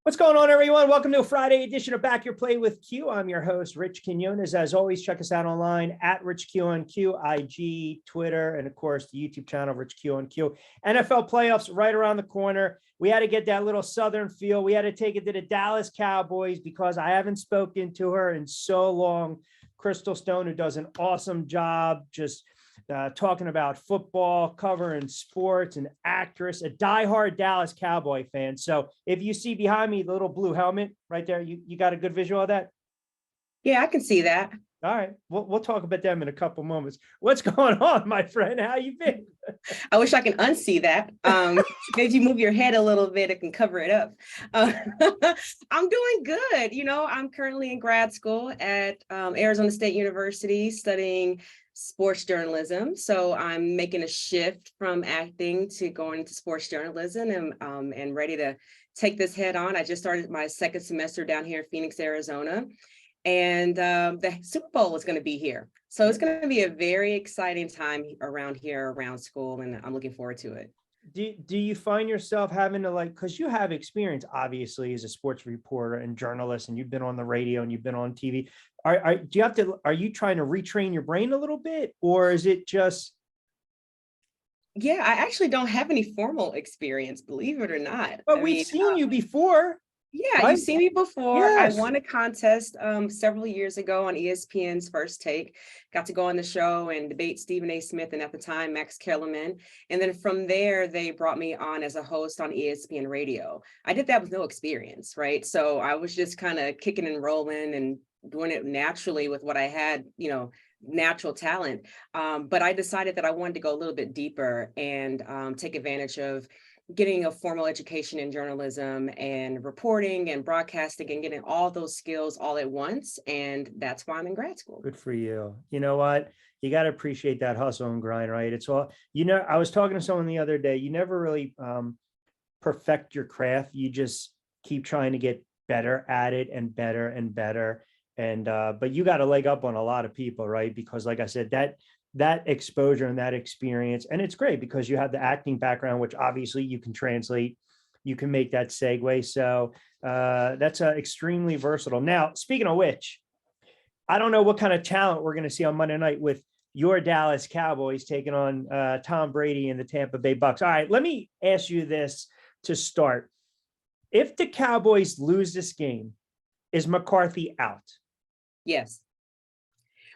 What's going on, everyone? Welcome to a Friday edition of Back Your Play with Q. I'm your host, Rich Quinones. As always, check us out online at Rich Q on Q, IG, Twitter, and of course, the YouTube channel, Rich Q on Q. NFL playoffs right around the corner. We had to get that little Southern feel. We had to take it to the Dallas Cowboys because I haven't spoken to her in so long. Chrystal Stone, who does an awesome job just talking about football, covering sports, an actress, a diehard Dallas Cowboy fan. So if you see behind me the little blue helmet right there, you got a good visual of that? Yeah, I can see that. All right. We'll talk about them in a couple moments. What's going on, my friend? How you been? I wish I can unsee that. Maybe you move your head a little bit, it can cover it up. I'm doing good. I'm currently in grad school at Arizona State University studying sports journalism. So I'm making a shift from acting to going into sports journalism and ready to take this head on. I just started my second semester down here in Phoenix, Arizona. And the Super Bowl is going to be here. So it's going to be a very exciting time around school, and I'm looking forward to it. Do you find yourself having to because you have experience, obviously, as a sports reporter and journalist, and you've been on the radio and you've been on TV. Are you trying to retrain your brain a little bit, or is it just? Yeah, I actually don't have any formal experience, believe it or not. But we've seen you before. Yeah, right? You've seen me before. Yes. I won a contest several years ago on ESPN's First Take. Got to go on the show and debate Stephen A. Smith and at the time Max Kellerman. And then from there, they brought me on as a host on ESPN Radio. I did that with no experience, right? So I was just kind of kicking and rolling and doing it naturally with what I had, natural talent. But I decided that I wanted to go a little bit deeper and take advantage of getting a formal education in journalism and reporting and broadcasting and getting all those skills all at once. And that's why I'm in grad school. Good for you. You know what? You got to appreciate that hustle and grind, right? It's all, I was talking to someone the other day, you never really perfect your craft. You just keep trying to get better at it and better and better. And, but you got a leg up on a lot of people, right? Because like I said, that exposure and that experience. And it's great because you have the acting background, which obviously you can translate, you can make that segue. So that's extremely versatile. Now, speaking of which, I don't know what kind of talent we're going to see on Monday night with your Dallas Cowboys taking on Tom Brady and the Tampa Bay Bucs. All right, let me ask you this to start. If the Cowboys lose this game, is McCarthy out? Yes.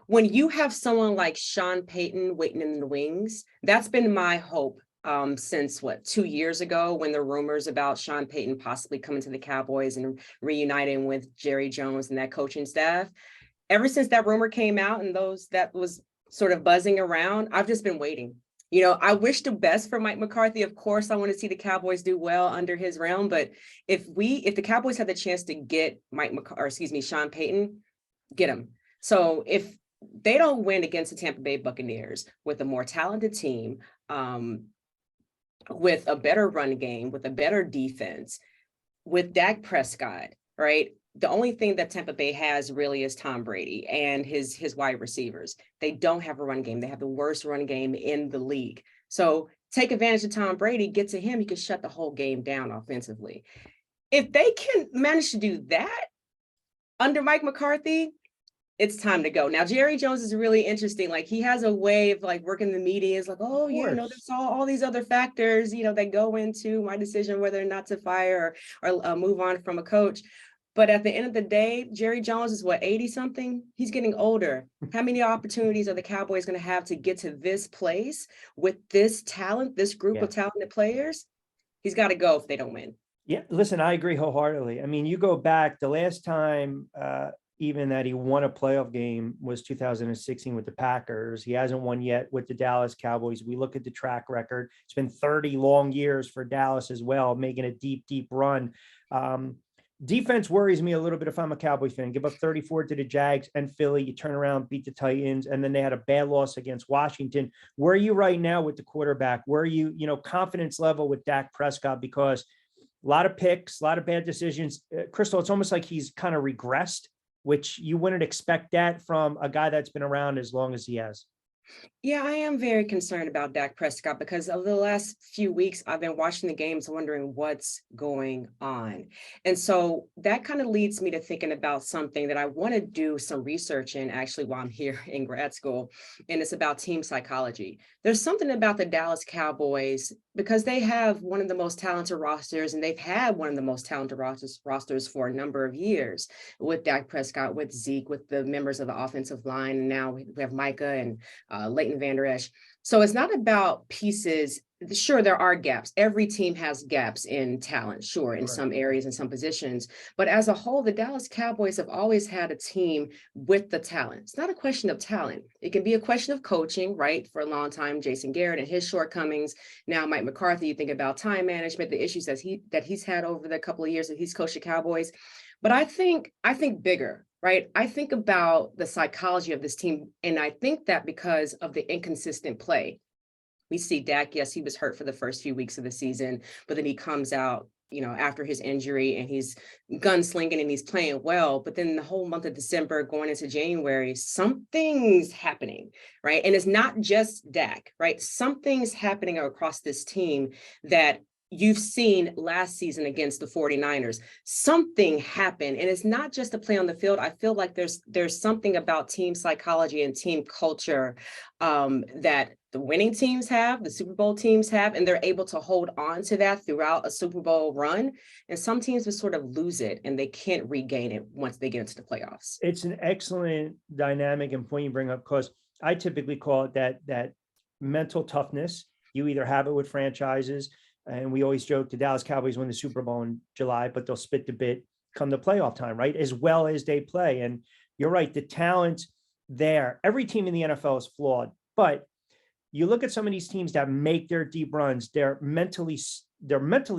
When you have someone like Sean Payton waiting in the wings, that's been my hope since 2 years ago, when the rumors about Sean Payton possibly coming to the Cowboys and reuniting with Jerry Jones and that coaching staff. Ever since that rumor came out and that was sort of buzzing around, I've just been waiting. I wish the best for Mike McCarthy. Of course, I want to see the Cowboys do well under his realm. But if the Cowboys had the chance to get Sean Payton, get him. So if they don't win against the Tampa Bay Buccaneers with a more talented team, with a better run game, with a better defense, with Dak Prescott, right? The only thing that Tampa Bay has really is Tom Brady and his wide receivers. They don't have a run game. They have the worst run game in the league. So take advantage of Tom Brady, get to him, he can shut the whole game down offensively. If they can manage to do that under Mike McCarthy, it's time to go. Now, Jerry Jones is really interesting. He has a way of working the media. It's oh, yeah, there's all these other factors, that go into my decision whether or not to fire or move on from a coach. But at the end of the day, Jerry Jones is 80 something. He's getting older. How many opportunities are the Cowboys going to have to get to this place with this talent, this group of talented players? He's got to go if they don't win. Yeah, listen, I agree wholeheartedly. I mean, you go back, the last time even that he won a playoff game was 2016 with the Packers. He hasn't won yet with the Dallas Cowboys. We look at the track record. It's been 30 long years for Dallas as well, making a deep, deep run. Defense worries me a little bit if I'm a Cowboys fan. Give up 34 to the Jags and Philly. You turn around, beat the Titans, and then they had a bad loss against Washington. Where are you right now with the quarterback? Where are you, confidence level with Dak Prescott? Because a lot of picks, a lot of bad decisions. Chrystal, it's almost like he's kind of regressed, which you wouldn't expect that from a guy that's been around as long as he has. Yeah, I am very concerned about Dak Prescott because over the last few weeks, I've been watching the games wondering what's going on. And so that kind of leads me to thinking about something that I want to do some research in actually while I'm here in grad school. And it's about team psychology. There's something about the Dallas Cowboys because they have one of the most talented rosters and they've had one of the most talented rosters for a number of years with Dak Prescott, with Zeke, with the members of the offensive line. And now we have Micah and Leighton Vander Esch. So it's not about pieces. Sure, there are gaps. Every team has gaps in talent, sure, in some areas and some positions. But as a whole, the Dallas Cowboys have always had a team with the talent. It's not a question of talent. It can be a question of coaching, right? For a long time, Jason Garrett and his shortcomings. Now, Mike McCarthy, you think about time management, the issues that he's had over the couple of years that he's coached the Cowboys. But I think bigger, right? I think about the psychology of this team. And I think that because of the inconsistent play, we see Dak, yes, he was hurt for the first few weeks of the season, but then he comes out, after his injury and he's gunslinging and he's playing well. But then the whole month of December going into January, something's happening, right? And it's not just Dak, right? Something's happening across this team that you've seen last season against the 49ers. Something happened, and it's not just a play on the field. I feel like there's something about team psychology and team culture that the winning teams have, the Super Bowl teams have, and they're able to hold on to that throughout a Super Bowl run. And some teams just sort of lose it and they can't regain it once they get into the playoffs. It's an excellent dynamic and point you bring up, because I typically call it that mental toughness. You either have it with franchises, and we always joke the Dallas Cowboys win the Super Bowl in July, but they'll spit the bit come the playoff time, right? As well as they play. And you're right, the talent there. Every team in the NFL is flawed, but you look at some of these teams that make their deep runs, they're mentally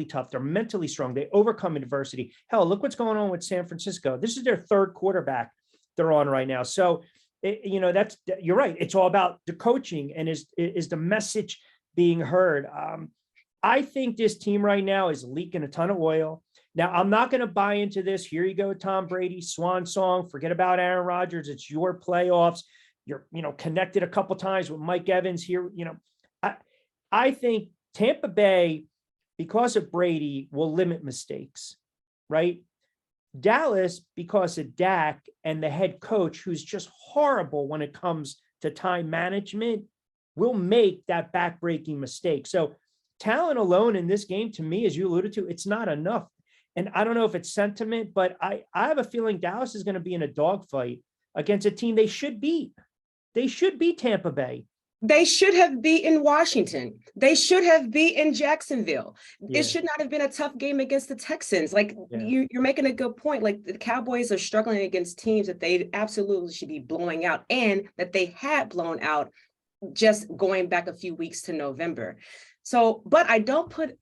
tough, they're mentally strong, they overcome adversity. Hell, look what's going on with San Francisco. This is their third quarterback they're on right now. So, you're right. It's all about the coaching and is the message being heard. I think this team right now is leaking a ton of oil. Now, I'm not going to buy into this. Here you go, Tom Brady, swan song. Forget about Aaron Rodgers. It's your playoffs. You're, connected a couple times with Mike Evans here. I think Tampa Bay, because of Brady, will limit mistakes, right? Dallas, because of Dak and the head coach, who's just horrible when it comes to time management, will make that backbreaking mistake. So talent alone in this game, to me, as you alluded to, it's not enough. And I don't know if it's sentiment, but I have a feeling Dallas is going to be in a dogfight against a team they should beat. They should beat Tampa Bay. They should have beaten Washington. They should have beaten Jacksonville. Yeah. It should not have been a tough game against the Texans. You're making a good point. Like, the Cowboys are struggling against teams that they absolutely should be blowing out, and that they had blown out just going back a few weeks to November. So, but I don't put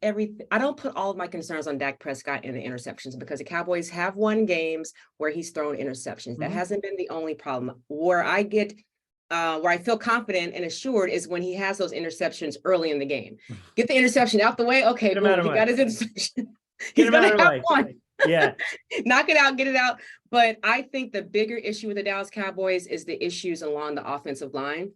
all of my concerns on Dak Prescott and the interceptions, because the Cowboys have won games where he's thrown interceptions. That hasn't been the only problem. Where I feel confident and assured is when he has those interceptions early in the game. Get the interception out the way. Okay, boom, he got his interception. He's going to have one. Yeah. Knock it out, get it out. But I think the bigger issue with the Dallas Cowboys is the issues along the offensive line.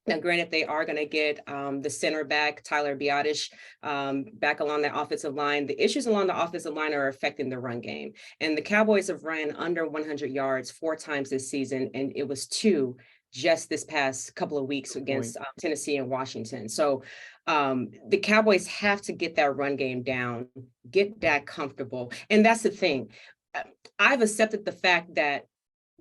Now, granted, they are going to get the center back, Tyler Biadasz, back along that offensive line. The issues along the offensive line are affecting the run game. And the Cowboys have run under 100 yards 4 times this season, and it was 2 just this past couple of weeks against Tennessee and Washington. So the Cowboys have to get that run game down, get Dak comfortable. And that's the thing. I've accepted the fact that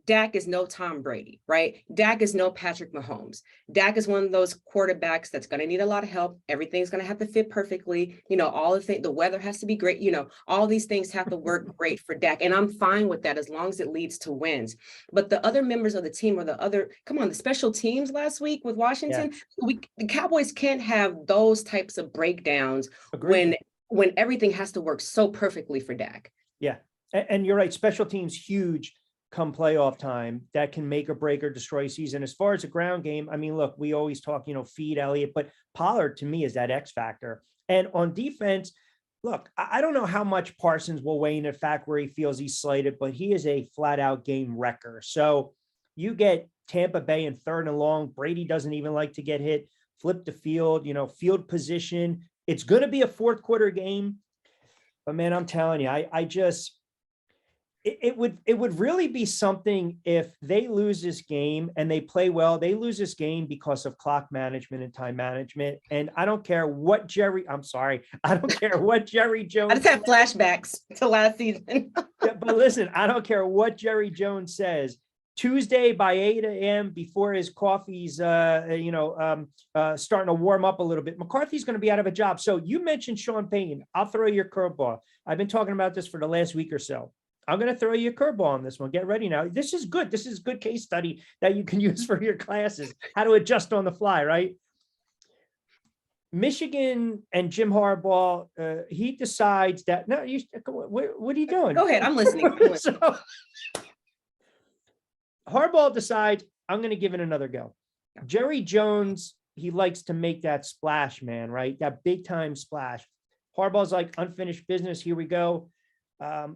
Dak is no Tom Brady, right? Dak is no Patrick Mahomes. Dak is one of those quarterbacks that's going to need a lot of help. Everything's going to have to fit perfectly. All the things, the weather has to be great. All these things have to work great for Dak. And I'm fine with that as long as it leads to wins. But the other members of the team, or the special teams last week with Washington, the Cowboys can't have those types of breakdowns when everything has to work so perfectly for Dak. Yeah. And you're right. Special teams, huge come playoff time, that can make or break or destroy season. As far as the ground game, I mean, look, we always talk, feed Elliott, but Pollard to me is that X factor. And on defense, look, I don't know how much Parsons will weigh in the fact where he feels he's slighted, but he is a flat out game wrecker. So You get Tampa Bay in 3rd and long. Brady doesn't even like to get hit. Flip the field, field position. It's going to be a 4th quarter game. But man, I'm telling you, I just, it would really be something if they lose this game and they play well. They lose this game because of clock management and time management. And I don't care what I don't care what Jerry Jones. I just have flashbacks to last season. Yeah, but listen, I don't care what Jerry Jones says. Tuesday by 8 a.m. before his coffee's, starting to warm up a little bit, McCarthy's going to be out of a job. So you mentioned Sean Payton. I'll throw you a curveball. I've been talking about this for the last week or so. I'm going to throw you a curveball on this one. Get ready now. This is good. This is good case study that you can use for your classes, how to adjust on the fly, right? Michigan and Jim Harbaugh, he decides that, no, what are you doing? Go ahead. I'm listening. So, Harbaugh decides, I'm going to give it another go. Jerry Jones, he likes to make that splash, man, right? That big time splash. Harbaugh's like, unfinished business. Here we go.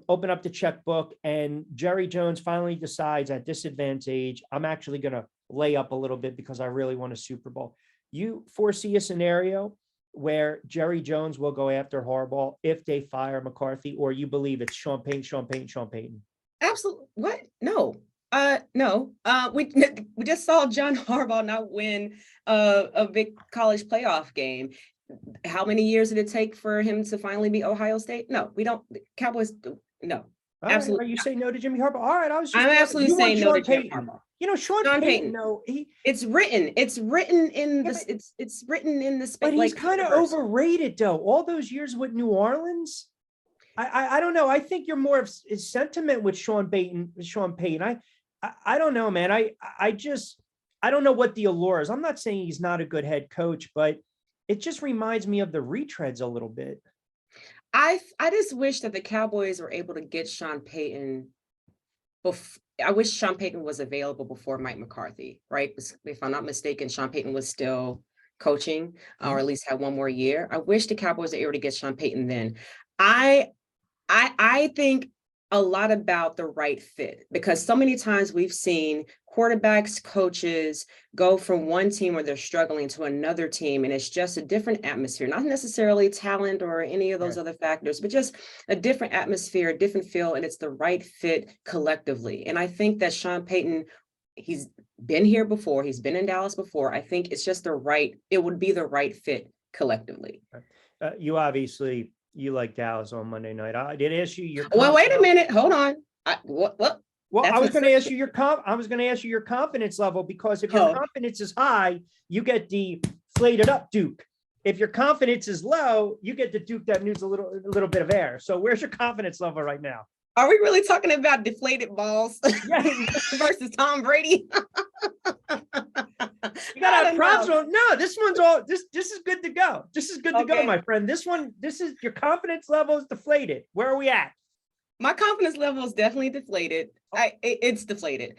Open up the checkbook. And Jerry Jones finally decides at this advanced age, I'm actually going to lay up a little bit because I really want a Super Bowl. You foresee a scenario where Jerry Jones will go after Harbaugh if they fire McCarthy, or you believe it's Sean Payton? Absolutely. What? No. No. We just saw John Harbaugh not win a big college playoff game. How many years did it take for him to finally beat Ohio State? No, we don't. Cowboys, no. Absolutely. Are you saying no to Jimmy Harbaugh? All right, I'm absolutely saying no to Jimmy Harbaugh. Sean Payton. No, it's written in this. It's written in the space. But he's kind of overrated, though. All those years with New Orleans, I don't know. I think you're more of his sentiment with Sean Payton. I don't know, man. I don't know what the allure is. I'm not saying he's not a good head coach, but it just reminds me of the retreads a little bit. I just wish that the Cowboys were able to get Sean Payton. I wish Sean Payton was available before Mike McCarthy, right? If I'm not mistaken, Sean Payton was still coaching, or at least had one more year. I wish the Cowboys were able to get Sean Payton then. I think a lot about the right fit, because so many times we've seen quarterbacks, coaches go from one team where they're struggling to another team, and it's just a different atmosphere, not necessarily talent or any of those other factors, but just a different atmosphere, a different feel, and it's the right fit collectively. And I think that Sean Payton, he's been here before, he's been in Dallas before. I think it's just it would be the right fit collectively. You like Dallas on Monday night. I did ask you your. Well, wait a minute. Hold on. Well, I was going to ask you your confidence level, because if your confidence is high, you get the deflated up Duke. If your confidence is low, you get the Duke that needs a little bit of air. So where's your confidence level right now? Are we really talking about deflated balls versus Tom Brady? You got a problem? No, this one's all this is good to go. This is good to go, my friend. This is your confidence level is deflated. Where are we at? My confidence level is definitely deflated. It's deflated.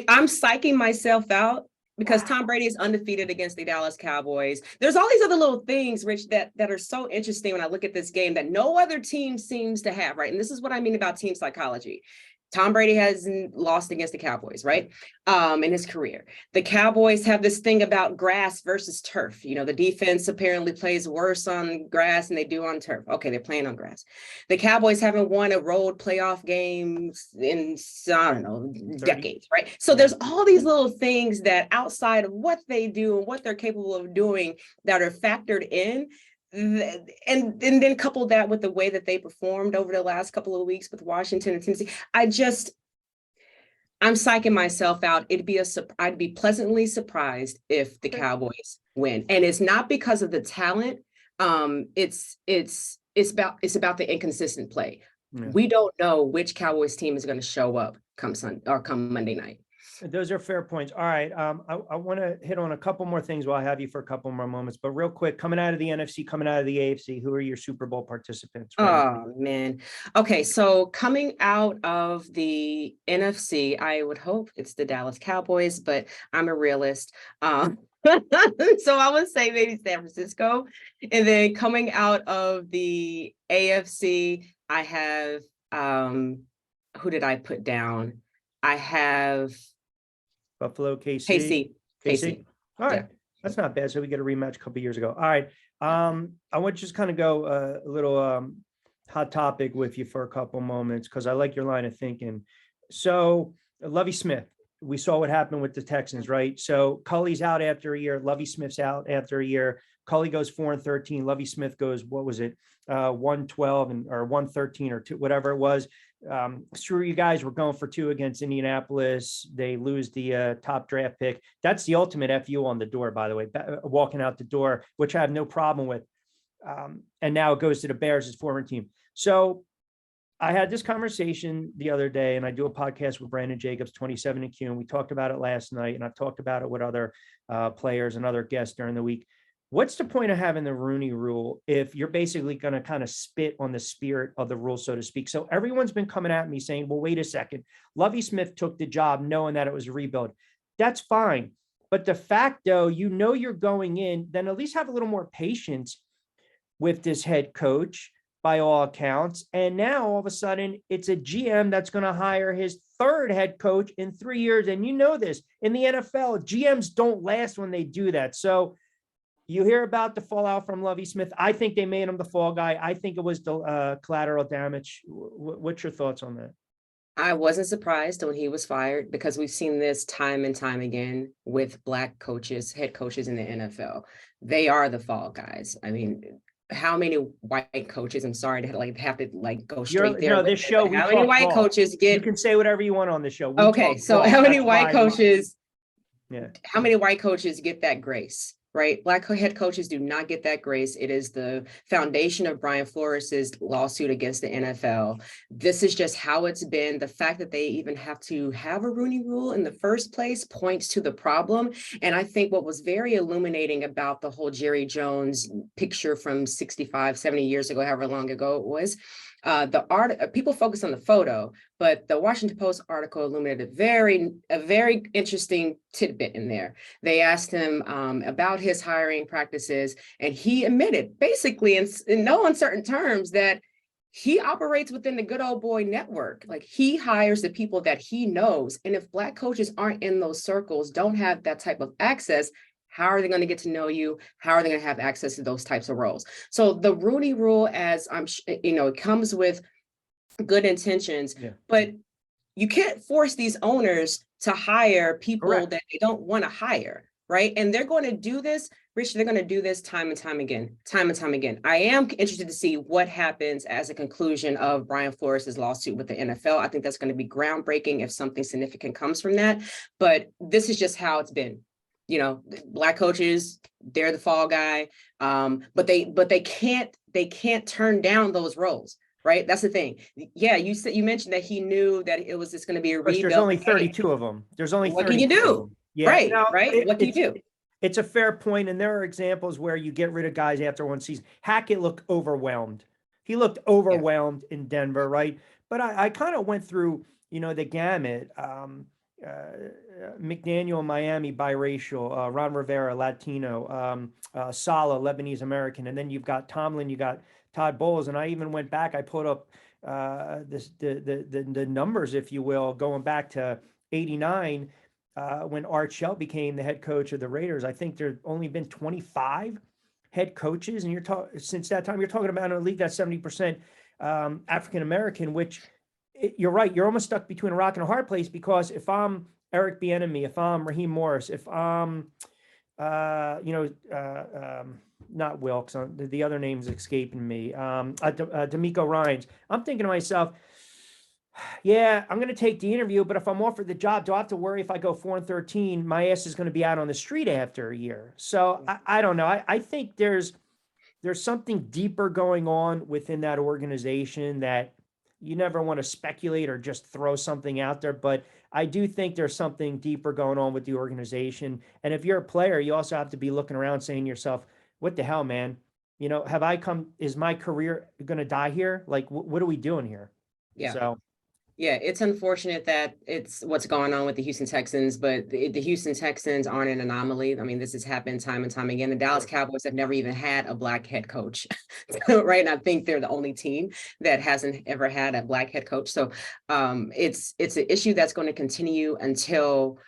I'm psyching myself out because Tom Brady is undefeated against the Dallas Cowboys. There's all these other little things, Rich, that are so interesting when I look at this game that no other team seems to have, right? And this is what I mean about team psychology. Tom Brady hasn't lost against the Cowboys, right? In his career. The Cowboys have this thing about grass versus turf. The defense apparently plays worse on grass than they do on turf. Okay, they're playing on grass. The Cowboys haven't won a road playoff game in, I don't know, decades, right? So there's all these little things that outside of what they do and what they're capable of doing that are factored in. And then couple that with the way that they performed over the last couple of weeks with Washington and Tennessee. I'm psyching myself out. I'd be pleasantly surprised if the Cowboys win. And it's not because of the talent. It's about the inconsistent play. Yeah. We don't know which Cowboys team is going to show up come Monday night. Those are fair points. All right. I want to hit on a couple more things while I have you for a couple more moments, but real quick, coming out of the NFC, coming out of the AFC, who are your Super Bowl participants? Right? Oh, man. Okay. So coming out of the NFC, I would hope it's the Dallas Cowboys, but I'm a realist. So I would say maybe San Francisco. And then coming out of the AFC, I have, who did I put down? I have Buffalo, KC. KC. KC. All right. Yeah. That's not bad. So we get a rematch a couple years ago. All right. I want to just kind of go a little hot topic with you for a couple moments because I like your line of thinking. So Lovie Smith, we saw what happened with the Texans, right? So Culley's out after a year. Lovie Smith's out after a year. Culley goes 4-13. Lovie Smith goes, what was it? 112 or 113 or 2, whatever it was. Screw you guys. We're going for 2 against Indianapolis. They lose the top draft pick. That's the ultimate FU on the door, by the way, walking out the door, which I have no problem with. And now it goes to the Bears, his former team. So I had this conversation the other day, and I do a podcast with Brandon Jacobs, 27 and Q, and we talked about it last night, and I've talked about it with other players and other guests during the week. What's the point of having the Rooney Rule if you're basically going to kind of spit on the spirit of the rule, so to speak? So everyone's been coming at me saying, well, wait a second. Lovie Smith took the job knowing that it was a rebuild. That's fine. But the fact, though, you're going in, then at least have a little more patience with this head coach by all accounts. And now all of a sudden it's a GM that's going to hire his 3rd head coach in 3 years. And you know this, in the NFL, GMs don't last when they do that. So you hear about the fallout from Lovie Smith. I think they made him the fall guy. I think it was the collateral damage. What's your thoughts on that? I wasn't surprised when he was fired because we've seen this time and time again with Black coaches, head coaches in the NFL. They are the fall guys. I mean, how many white coaches? I'm sorry to have to go straight there. No, this show. How many white coaches get? You can say whatever you want on the show. Okay, so how many white coaches? Yeah. How many white coaches get that grace? Right? Black head coaches do not get that grace. It is the foundation of Brian Flores's lawsuit against the NFL. This is just how it's been. The fact that they even have to have a Rooney Rule in the first place points to the problem. And I think what was very illuminating about the whole Jerry Jones picture from 65, 70 years ago, however long ago it was, people focus on the photo, but the Washington Post article illuminated a very interesting tidbit in there. They asked him about his hiring practices, and he admitted basically in no uncertain terms that he operates within the good old boy network. Like, he hires the people that he knows. And if Black coaches aren't in those circles, don't have that type of access, how are they going to get to know you? How are they going to have access to those types of roles? So the Rooney Rule, as it comes with good intentions, but you can't force these owners to hire people that they don't want to hire, right? And they're going to do this, Rich, they're going to do this time and time again. I am interested to see what happens as a conclusion of Brian Flores's lawsuit with the NFL. I think that's going to be groundbreaking if something significant comes from that. But this is just how it's been. Black coaches, they're the fall guy, but they can't turn down those roles, right? That's the thing. Yeah, you mentioned that he knew that it was just going to be a rebuild. There's only 32 of them. There's only 32. What can you do? Yeah, right. What can you do? It's a fair point, and there are examples where you get rid of guys after one season. Hackett looked overwhelmed. He looked overwhelmed in Denver, right? But I kind of went through, the gamut. McDaniel, Miami, biracial, Ron Rivera, Latino, Saleh, Lebanese American, and then you've got Tomlin, you got Todd Bowles, and I even went back. I put up the numbers, if you will, going back to '89 when Art Shell became the head coach of the Raiders. I think there's only been 25 head coaches, and since that time, you're talking about a league that's 70% African American, which. You're right. You're almost stuck between a rock and a hard place, because if I'm Eric Bieniemy, if I'm Raheem Morris, if I'm, not Wilkes, the other name's escaping me, D'Amico Ryans, I'm thinking to myself, yeah, I'm going to take the interview, but if I'm offered the job, do I have to worry if I go 4-13, my ass is going to be out on the street after a year? So I don't know. I think there's something deeper going on within that organization that you never want to speculate or just throw something out there, but I do think there's something deeper going on with the organization. And if you're a player, you also have to be looking around saying to yourself, what the hell, man? Is my career going to die here? Like, what are we doing here? Yeah. So. Yeah, it's unfortunate that it's what's going on with the Houston Texans, but the Houston Texans aren't an anomaly. I mean, this has happened time and time again. The Dallas Cowboys have never even had a Black head coach, right? And I think they're the only team that hasn't ever had a Black head coach. So it's an issue that's going to continue until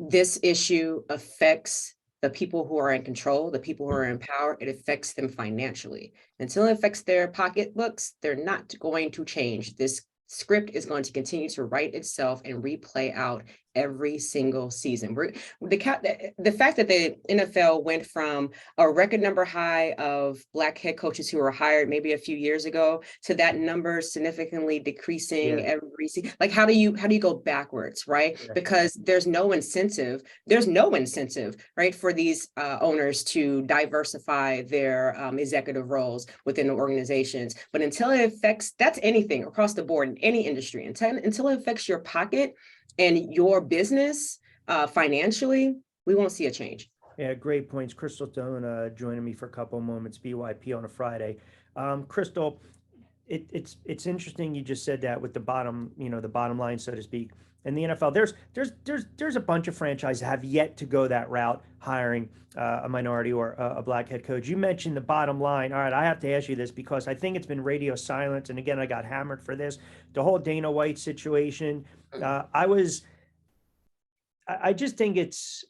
this issue affects the people who are in control, the people who are in power. It affects them financially. Until it affects their pocketbooks, they're not going to change. This script is going to continue to write itself and replay out every single season. The fact that the NFL went from a record number high of Black head coaches who were hired maybe a few years ago to that number significantly decreasing every season. Like, how do you go backwards, right? Yeah. Because there's no incentive, right, for these owners to diversify their executive roles within the organizations. But until it affects, that's anything across the board in any industry, until it affects your pocket and your business financially, we won't see a change. Yeah, great points. Chrystal Stone joining me for a couple of moments, BYP on a Friday. Chrystal, it's interesting you just said that with the bottom, the bottom line, so to speak. In the NFL, there's a bunch of franchises that have yet to go that route, hiring a minority or a Black head coach. You mentioned the bottom line. All right, I have to ask you this because I think it's been radio silence, and again, I got hammered for this. The whole Dana White situation. I just think it's,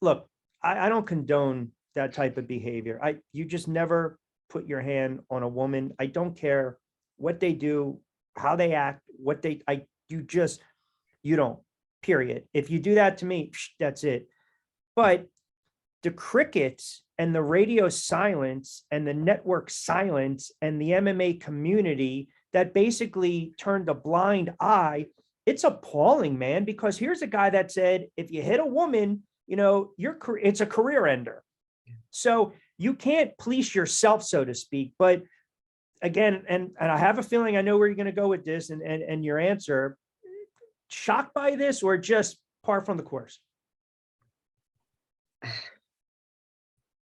look, I don't condone that type of behavior. You just never put your hand on a woman. I don't care what they do, how they act, you don't, period. If you do that to me, that's it. But the crickets and the radio silence and the network silence and the MMA community that basically turned a blind eye, it's appalling, man, because here's a guy that said, if you hit a woman, it's a career ender. So you can't police yourself, so to speak. But again, and I have a feeling I know where you're going to go with this and your answer, shocked by this or just par from the course?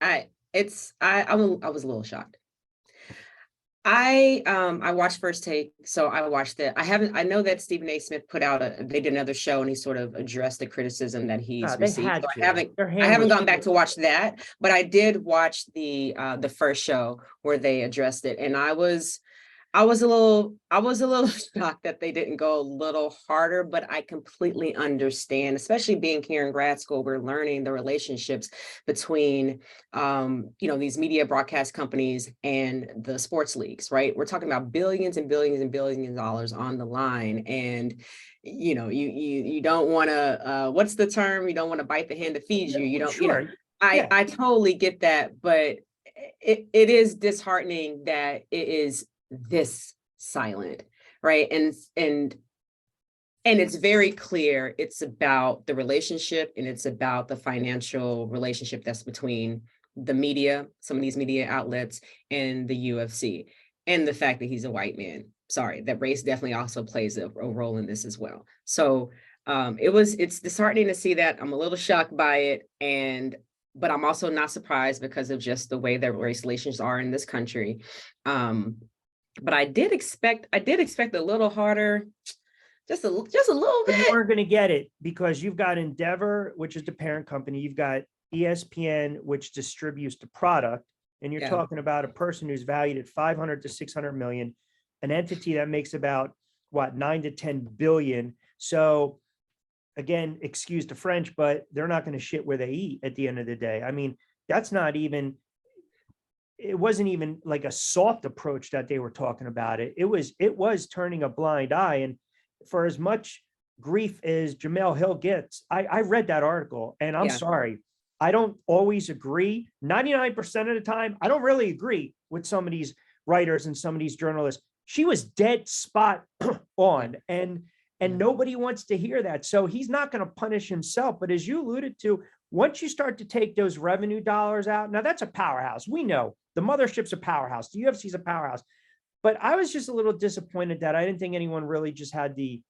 I was a little shocked. I watched First Take, so I watched it. I know that Stephen A. Smith they did another show and he sort of addressed the criticism that he's received. So I haven't gone back to watch that, but I did watch the first show where they addressed it, and I was a little shocked that they didn't go a little harder, but I completely understand, especially being here in grad school, we're learning the relationships between, these media broadcast companies and the sports leagues, right? We're talking about billions and billions and billions of dollars on the line. And, you don't want to, what's the term? You don't want to bite the hand that feeds you. You don't, sure. I totally get that, but it is disheartening that it is this silent, right? And it's very clear it's about the relationship and it's about the financial relationship that's between the media, some of these media outlets, and the UFC, and the fact that he's a white man. Sorry, that race definitely also plays a role in this as well. So it's disheartening to see that. I'm a little shocked by it, but I'm also not surprised because of just the way that race relations are in this country. But I did expect a little harder, just a little bit. But you aren't going to get it because you've got Endeavor, which is the parent company. You've got ESPN, which distributes the product. And you're talking about a person who's valued at 500 to 600 million, an entity that makes about 9 to 10 billion. So again, excuse the French, but they're not going to shit where they eat at the end of the day. I mean, it wasn't even like a soft approach that they were talking about it. It was turning a blind eye. And for as much grief as Jamel Hill gets, I read that article, and I'm sorry, I don't always agree. 99% of the time, I don't really agree with some of these writers and some of these journalists. She was dead spot on, and nobody wants to hear that. So he's not going to punish himself. But as you alluded to, once you start to take those revenue dollars out, now that's a powerhouse. We know the mothership's a powerhouse. The UFC's a powerhouse. But I was just a little disappointed that I didn't think anyone really just had the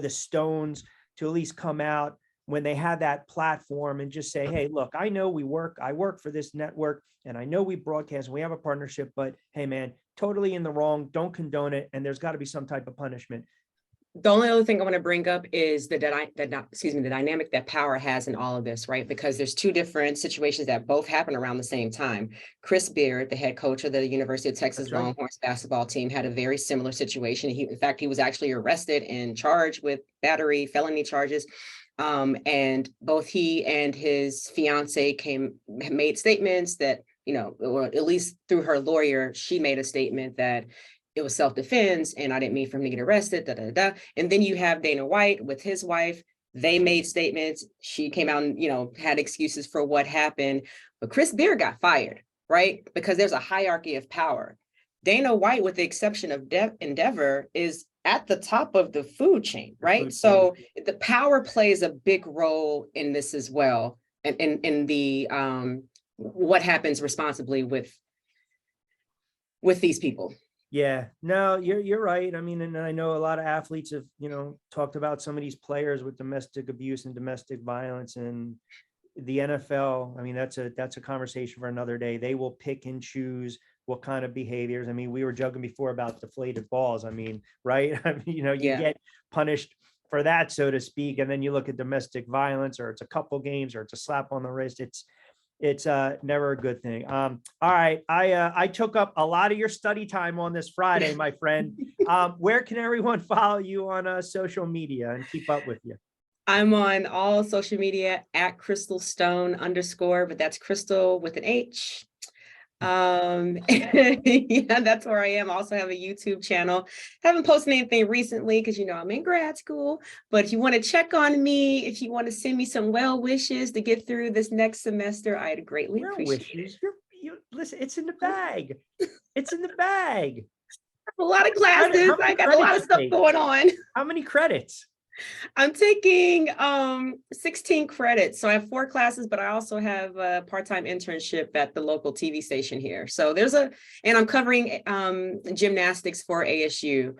stones to at least come out when they had that platform and just say, hey, look, I know I work for this network, and I know we broadcast and we have a partnership, but hey, man, totally in the wrong, don't condone it. And there's got to be some type of punishment. The only other thing I want to bring up is the dynamic that power has in all of this, right? Because there's two different situations that both happen around the same time. Chris Beard, the head coach of the University of Texas Longhorns basketball team, had a very similar situation. In fact, he was actually arrested and charged with felony charges And both he and his fiance made statements that, or at least through her lawyer, she made a statement that it was self-defense and I didn't mean for him to get arrested, And then you have Dana White with his wife. They made statements. She came out and, had excuses for what happened. But Chris Beard got fired, right? Because there's a hierarchy of power. Dana White, with the exception of Endeavor, is at the top of the food chain, right? So the power plays a big role in this as well, and in the what happens responsibly with these people. Yeah, no, you're right. I mean, and I know a lot of athletes have, talked about some of these players with domestic abuse and domestic violence, and the NFL. I mean, that's a conversation for another day. They will pick and choose what kind of behaviors. I mean, we were joking before about deflated balls. I mean, right? I mean, you get punished for that, so to speak, and then you look at domestic violence, or it's a couple games, or it's a slap on the wrist. It's never a good thing. All right. I took up a lot of your study time on this Friday, my friend. Where can everyone follow you on social media and keep up with you? I'm on all social media at Chrystal Stone _, but that's Chrystal with an H. Yeah, that's where I am. I also have a YouTube channel. Haven't posted anything recently because I'm in grad school, but if you want to check on me, if you want to send me some well wishes to get through this next semester, I'd greatly appreciate it. Listen, it's in the bag. It's in the bag. A lot of classes. I got a lot of stuff going on. How many credits? I'm taking 16 credits. So I have 4 classes, but I also have a part-time internship at the local TV station here. So and I'm covering gymnastics for ASU.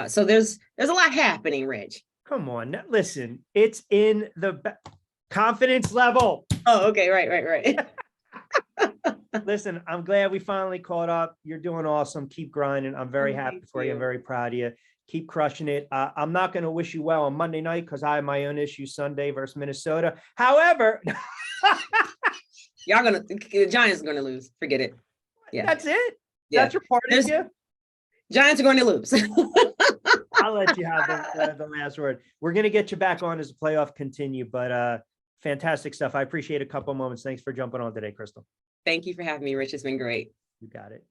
So there's a lot happening, Rich. Come on. Now, listen, it's in the confidence level. Oh, okay. Right. Listen, I'm glad we finally caught up. You're doing awesome. Keep grinding. I'm very happy for you. I'm very proud of you. Keep crushing it. I'm not going to wish you well on Monday night because I have my own issue Sunday versus Minnesota. However, the Giants are going to lose. Forget it. Yeah, that's it. Yeah. That's your party. Giants are going to lose. I'll let you have the last word. We're going to get you back on as the playoff continue, but fantastic stuff. I appreciate a couple moments. Thanks for jumping on today, Chrystal. Thank you for having me, Rich. It's been great. You got it.